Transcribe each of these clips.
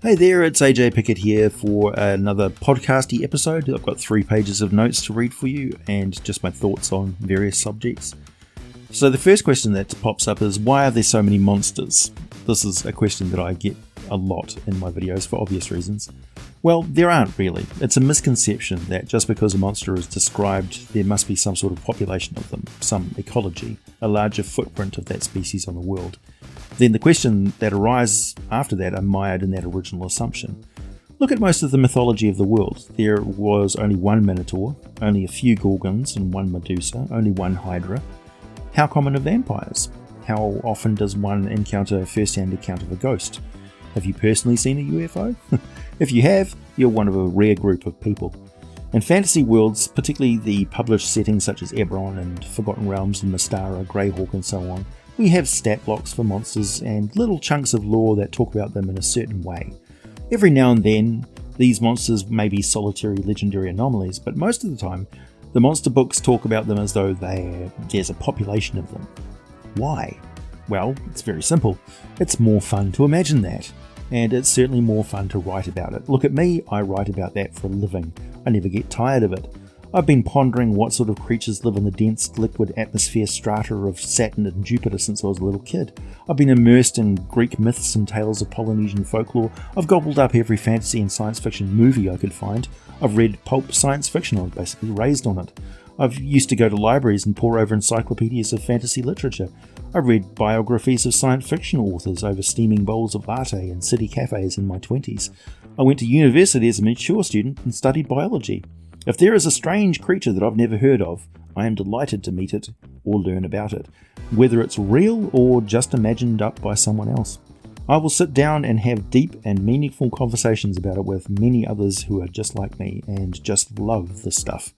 Hey there, it's AJ Pickett here for another podcasty episode. I've got 3 pages of notes to read for you and just my thoughts on various subjects. So the first question that pops up is, why are there so many monsters? This is a question that I get a lot in my videos for obvious reasons. Well, there aren't really. It's a misconception that just because a monster is described, there must be some sort of population of them, some ecology, a larger footprint of that species on the world. Then the question that arises after that are mired in that original assumption. Look at most of the mythology of the world. There was only one minotaur, only a few gorgons and one medusa, only one hydra. How common are vampires? How often does one encounter a first-hand account of a ghost? Have you personally seen a UFO? If you have, you're one of a rare group of people. In fantasy worlds, particularly the published settings such as Eberron and Forgotten Realms and Mystara, Greyhawk and so on, we have stat blocks for monsters and little chunks of lore that talk about them in a certain way. Every now and then, these monsters may be solitary legendary anomalies, but most of the time, the monster books talk about them as though there's a population of them. Why? Well, it's very simple. It's more fun to imagine that. And it's certainly more fun to write about it. Look at me, I write about that for a living. I never get tired of it. I've been pondering what sort of creatures live in the dense liquid atmosphere strata of Saturn and Jupiter since I was a little kid. I've been immersed in Greek myths and tales of Polynesian folklore. I've gobbled up every fantasy and science fiction movie I could find. I've read pulp science fiction, I was basically raised on it. I've used to go to libraries and pore over encyclopedias of fantasy literature. I've read biographies of science fiction authors over steaming bowls of latte in city cafes in my 20s. I went to university as a mature student and studied biology. If there is a strange creature that I've never heard of, I am delighted to meet it or learn about it, whether it's real or just imagined up by someone else. I will sit down and have deep and meaningful conversations about it with many others who are just like me and just love this stuff.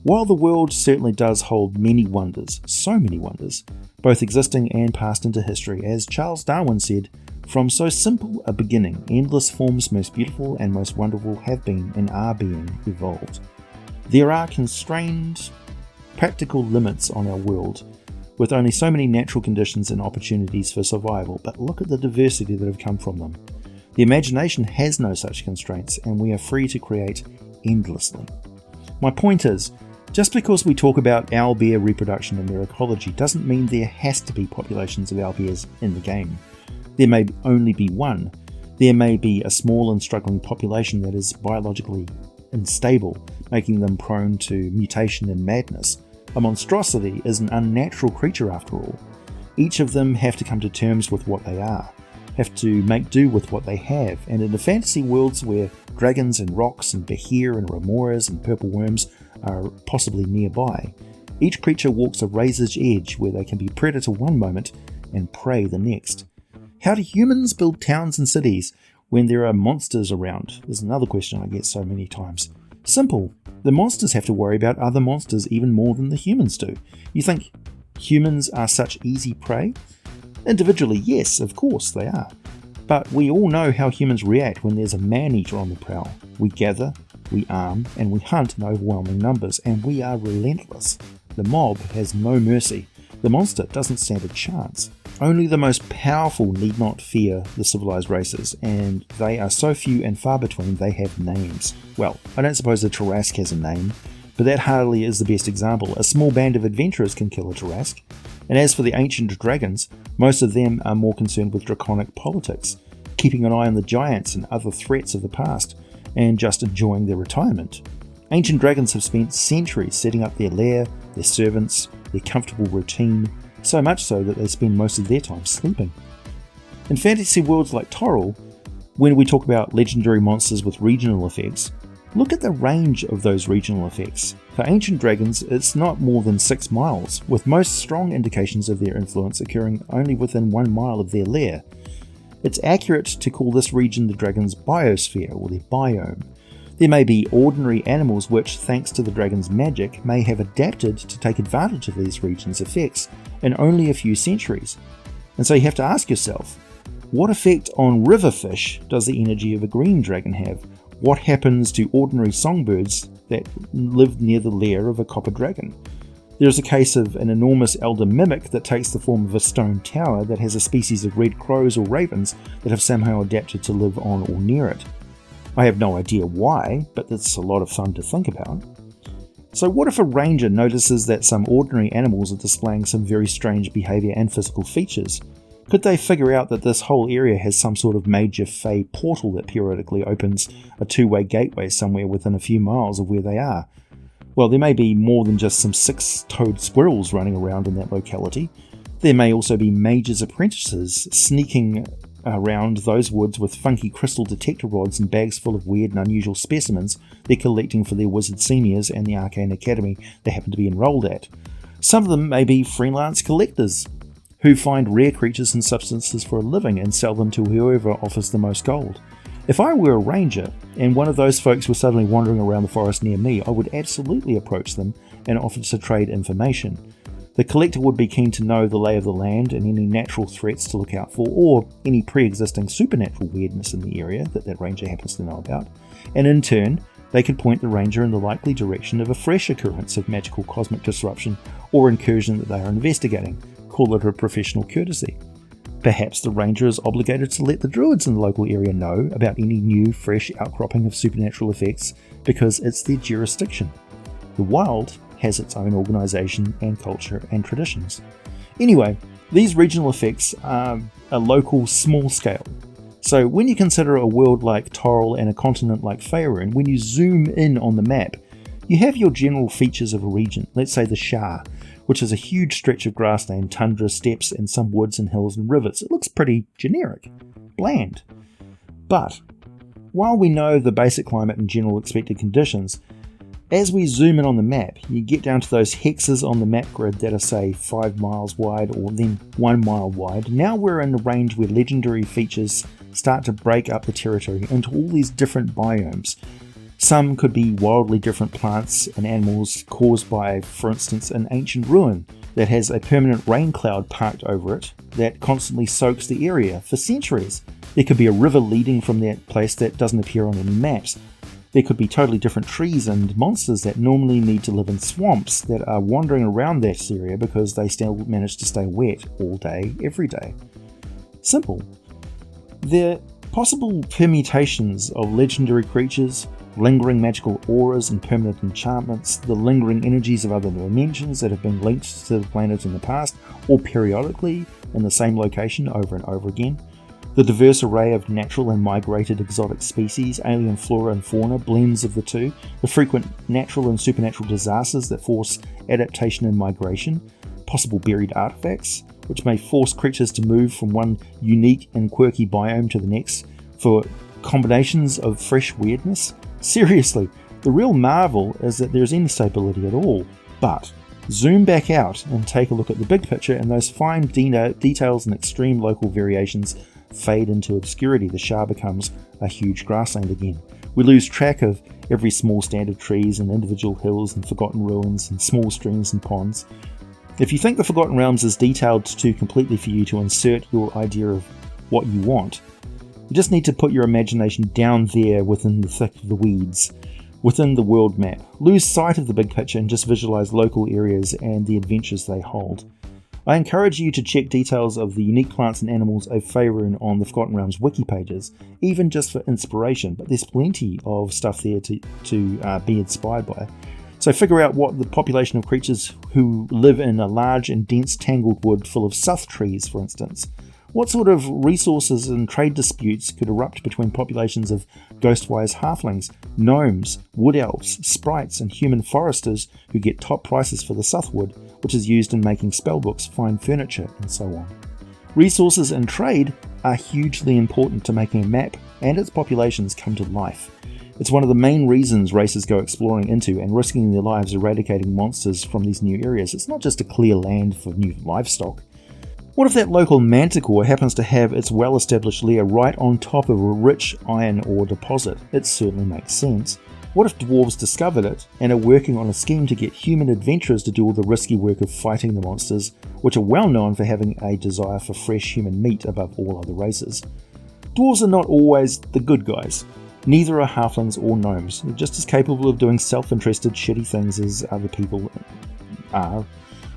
While the world certainly does hold many wonders, so many wonders, both existing and passed into history, as Charles Darwin said, from so simple a beginning, endless forms most beautiful and most wonderful have been and are being evolved. There are constrained, practical limits on our world, with only so many natural conditions and opportunities for survival, but look at the diversity that have come from them. The imagination has no such constraints, and we are free to create endlessly. My point is, just because we talk about owlbear reproduction and their ecology doesn't mean there has to be populations of owlbears in the game. There may only be one. There may be a small and struggling population that is biologically unstable, making them prone to mutation and madness. A monstrosity is an unnatural creature after all. Each of them have to come to terms with what they are, have to make do with what they have, and in the fantasy worlds where dragons and rocks and behir and remoras and purple worms are possibly nearby, each creature walks a razor's edge where they can be predator one moment and prey the next. How do humans build towns and cities when there are monsters around? There's another question I get so many times. Simple. The monsters have to worry about other monsters even more than the humans do. You think humans are such easy prey? Individually, yes, of course they are. But we all know how humans react when there's a man-eater on the prowl. We gather, we arm, and we hunt in overwhelming numbers, and we are relentless. The mob has no mercy. The monster doesn't stand a chance. Only the most powerful need not fear the civilized races, and they are so few and far between they have names. Well, I don't suppose a Tarrasque has a name, but that hardly is the best example. A small band of adventurers can kill a Tarrasque. And as for the ancient dragons, most of them are more concerned with draconic politics, keeping an eye on the giants and other threats of the past, and just enjoying their retirement. Ancient dragons have spent centuries setting up their lair, their servants, their comfortable routine, so much so that they spend most of their time sleeping. In fantasy worlds like Toril, when we talk about legendary monsters with regional effects, look at the range of those regional effects. For ancient dragons, it's not more than 6 miles, with most strong indications of their influence occurring only within 1 mile of their lair. It's accurate to call this region the dragon's biosphere, or their biome. There may be ordinary animals which, thanks to the dragon's magic, may have adapted to take advantage of these regions' effects in only a few centuries. And so you have to ask yourself, what effect on river fish does the energy of a green dragon have? What happens to ordinary songbirds that live near the lair of a copper dragon? There is a case of an enormous elder mimic that takes the form of a stone tower that has a species of red crows or ravens that have somehow adapted to live on or near it. I have no idea why, but it's a lot of fun to think about. So what if a ranger notices that some ordinary animals are displaying some very strange behaviour and physical features? Could they figure out that this whole area has some sort of major fey portal that periodically opens a two-way gateway somewhere within a few miles of where they are? Well, there may be more than just some six-toed squirrels running around in that locality. There may also be mages' apprentices sneaking around those woods with funky crystal detector rods and bags full of weird and unusual specimens they're collecting for their wizard seniors and the arcane academy they happen to be enrolled at. Some of them may be freelance collectors who find rare creatures and substances for a living and sell them to whoever offers the most gold. If I were a ranger and one of those folks were suddenly wandering around the forest near me, I would absolutely approach them and offer to trade information. The collector would be keen to know the lay of the land and any natural threats to look out for, or any pre-existing supernatural weirdness in the area that ranger happens to know about, and in turn, they could point the ranger in the likely direction of a fresh occurrence of magical cosmic disruption or incursion that they are investigating. Call it a professional courtesy. Perhaps the ranger is obligated to let the druids in the local area know about any new, fresh outcropping of supernatural effects because it's their jurisdiction. The wild has its own organisation and culture and traditions. Anyway, these regional effects are a local small scale. So when you consider a world like Toril and a continent like Faerun, when you zoom in on the map, you have your general features of a region, let's say the Shah, which is a huge stretch of grassland, tundra, steppes, and some woods and hills and rivers. It looks pretty generic, bland. But while we know the basic climate and general expected conditions, as we zoom in on the map, you get down to those hexes on the map grid that are, say, 5 miles wide or then 1 mile wide. Now we're in the range where legendary features start to break up the territory into all these different biomes. Some could be wildly different plants and animals caused by, for instance, an ancient ruin that has a permanent rain cloud parked over it that constantly soaks the area for centuries. There could be a river leading from that place that doesn't appear on any maps. There could be totally different trees and monsters that normally need to live in swamps that are wandering around that area because they still manage to stay wet all day, every day. Simple. The possible permutations of legendary creatures, lingering magical auras and permanent enchantments, the lingering energies of other dimensions that have been linked to the planet in the past or periodically in the same location over and over again, the diverse array of natural and migrated exotic species, alien flora and fauna, blends of the two, the frequent natural and supernatural disasters that force adaptation and migration, possible buried artifacts, which may force creatures to move from one unique and quirky biome to the next for combinations of fresh weirdness. Seriously, the real marvel is that there's any stability at all. But zoom back out and take a look at the big picture, and those fine details and extreme local variations fade into obscurity. The Shah becomes a huge grassland again. We lose track of every small stand of trees and individual hills and forgotten ruins and small streams and ponds. If you think the Forgotten Realms is detailed too completely for you to insert your idea of what you want, you just need to put your imagination down there within the thick of the weeds, within the world map. Lose sight of the big picture and just visualize local areas and the adventures they hold. I encourage you to check details of the unique plants and animals of Faerun on the Forgotten Realms wiki pages, even just for inspiration, but there's plenty of stuff there to be inspired by. So figure out what the population of creatures who live in a large and dense tangled wood full of suth trees, for instance. What sort of resources and trade disputes could erupt between populations of ghostwise halflings, gnomes, wood elves, sprites, and human foresters who get top prices for the suth wood, which is used in making spellbooks, fine furniture, and so on. Resources and trade are hugely important to making a map and its populations come to life. It's one of the main reasons races go exploring into and risking their lives eradicating monsters from these new areas. It's not just to clear land for new livestock. What if that local manticore happens to have its well-established lair right on top of a rich iron ore deposit? It certainly makes sense. What if dwarves discovered it and are working on a scheme to get human adventurers to do all the risky work of fighting the monsters, which are well known for having a desire for fresh human meat above all other races? Dwarves are not always the good guys. Neither are halflings or gnomes. They're just as capable of doing self-interested, shitty things as other people are.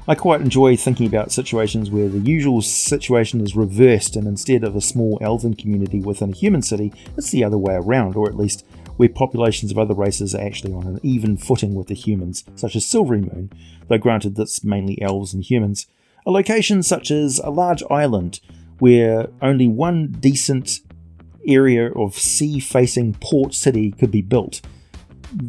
I quite enjoy thinking about situations where the usual situation is reversed, and instead of a small elven community within a human city, it's the other way around, or at least where populations of other races are actually on an even footing with the humans, such as Silvery Moon, though granted that's mainly elves and humans. A location such as a large island where only one decent area of sea-facing port city could be built,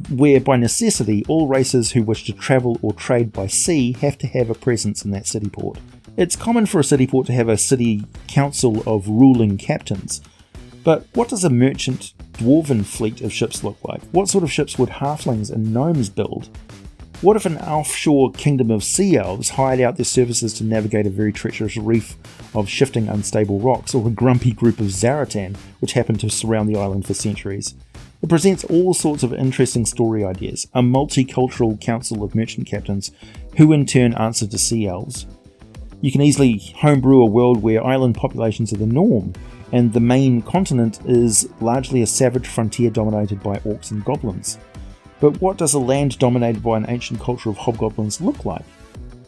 where by necessity all races who wish to travel or trade by sea have to have a presence in that city port. It's common for a city port to have a city council of ruling captains, but what does a merchant dwarven fleet of ships look like? What sort of ships would halflings and gnomes build? What if an offshore kingdom of sea elves hired out their services to navigate a very treacherous reef of shifting unstable rocks, or a grumpy group of Zaratan which happened to surround the island for centuries? It presents all sorts of interesting story ideas, a multicultural council of merchant captains who in turn answer to sea elves. You can easily homebrew a world where island populations are the norm, and the main continent is largely a savage frontier dominated by orcs and goblins. But what does a land dominated by an ancient culture of hobgoblins look like?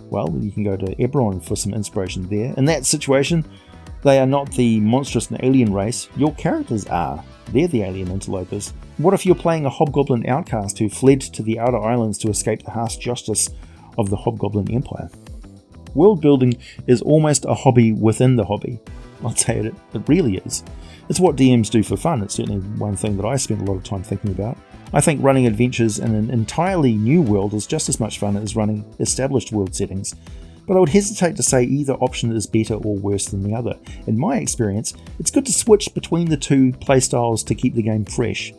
Well, you can go to Eberron for some inspiration there. In that situation, they are not the monstrous and alien race, your characters are. They're the alien interlopers. What if you're playing a hobgoblin outcast who fled to the outer islands to escape the harsh justice of the hobgoblin empire? World building is almost a hobby within the hobby. I'll say it really is. It's what DMs do for fun. It's certainly one thing that I spend a lot of time thinking about. I think running adventures in an entirely new world is just as much fun as running established world settings, but I would hesitate to say either option is better or worse than the other. In my experience, it's good to switch between the two playstyles to keep the game fresh.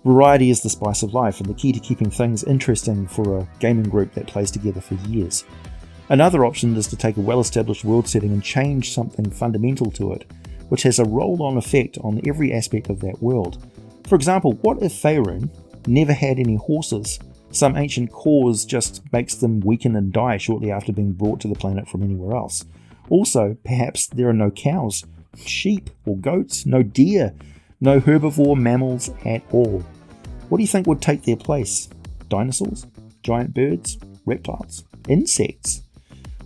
Variety is the spice of life and the key to keeping things interesting for a gaming group that plays together for years. Another option is to take a well-established world setting and change something fundamental to it, which has a roll-on effect on every aspect of that world. For example, what if faerun never had any horses? Some ancient cause just makes them weaken and die shortly after being brought to the planet from anywhere else. Also, perhaps there are no cows, sheep or goats, no deer, no herbivore mammals at all. What do you think would take their place? Dinosaurs? Giant birds? Reptiles? Insects?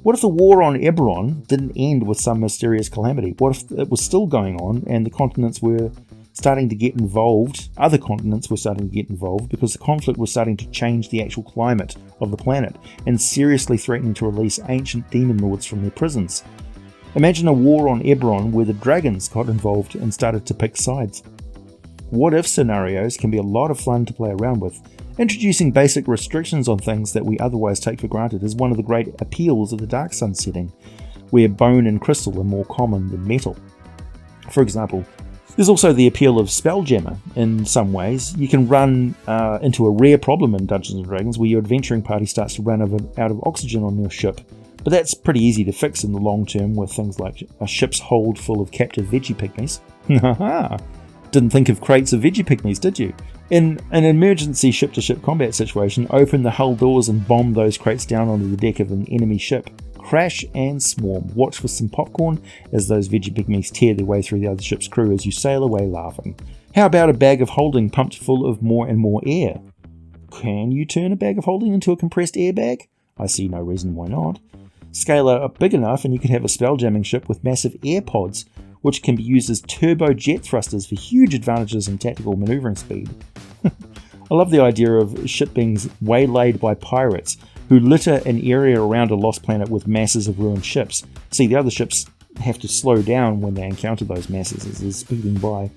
What if the war on Eberron didn't end with some mysterious calamity? What if it was still going on and the continents were starting to get involved, other continents were starting to get involved because the conflict was starting to change the actual climate of the planet and seriously threatening to release ancient demon lords from their prisons? Imagine a war on Eberron where the dragons got involved and started to pick sides. What if scenarios can be a lot of fun to play around with. Introducing basic restrictions on things that we otherwise take for granted is one of the great appeals of the Dark Sun setting, where bone and crystal are more common than metal. For example, there's also the appeal of Spelljammer. In some ways, you can run into a rare problem in Dungeons & Dragons where your adventuring party starts to run out of oxygen on your ship, but that's pretty easy to fix in the long term with things like a ship's hold full of captive veggie pygmies. Haha! Didn't think of crates of veggie pygmies, did you? In an emergency ship-to-ship combat situation, open the hull doors and bomb those crates down onto the deck of an enemy ship. Crash and swarm. Watch for some popcorn as those veggie pygmies tear their way through the other ship's crew as you sail away laughing. How about a bag of holding pumped full of more and more air? Can you turn a bag of holding into a compressed air bag? I see no reason why not. Scale it up big enough and you can have a spelljamming ship with massive air pods, which can be used as turbo jet thrusters for huge advantages in tactical maneuvering speed. I love the idea of ship being waylaid by pirates who litter an area around a lost planet with masses of ruined ships. See, the other ships have to slow down when they encounter those masses as they're speeding by.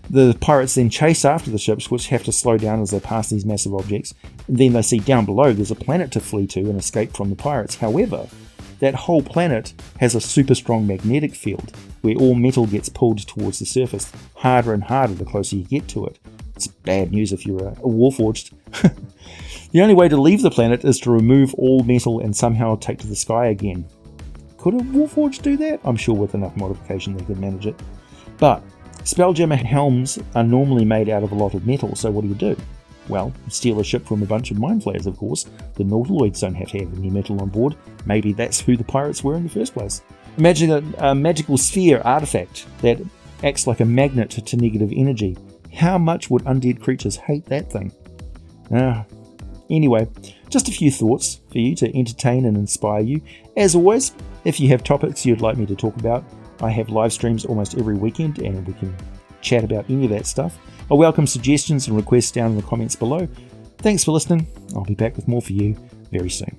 The pirates then chase after the ships, which have to slow down as they pass these massive objects. And then they see down below there's a planet to flee to and escape from the pirates. However, that whole planet has a super strong magnetic field where all metal gets pulled towards the surface, harder and harder the closer you get to it. It's bad news if you're a Warforged. The only way to leave the planet is to remove all metal and somehow take to the sky again. Could a Warforged do that? I'm sure with enough modification they could manage it. But Spelljammer helms are normally made out of a lot of metal, so what do? Well, steal a ship from a bunch of mind flayers, of course. The Nautiloids don't have to have any metal on board. Maybe that's who the pirates were in the first place. Imagine a magical sphere artifact that acts like a magnet to negative energy. How much would undead creatures hate that thing? Anyway, just Just a few thoughts for you to entertain and inspire you. As always, if you have topics you'd like me to talk about, I have live streams almost every weekend and we can chat about any of that stuff. I welcome suggestions and requests down in the comments below. Thanks for listening. I'll be back with more for you very soon.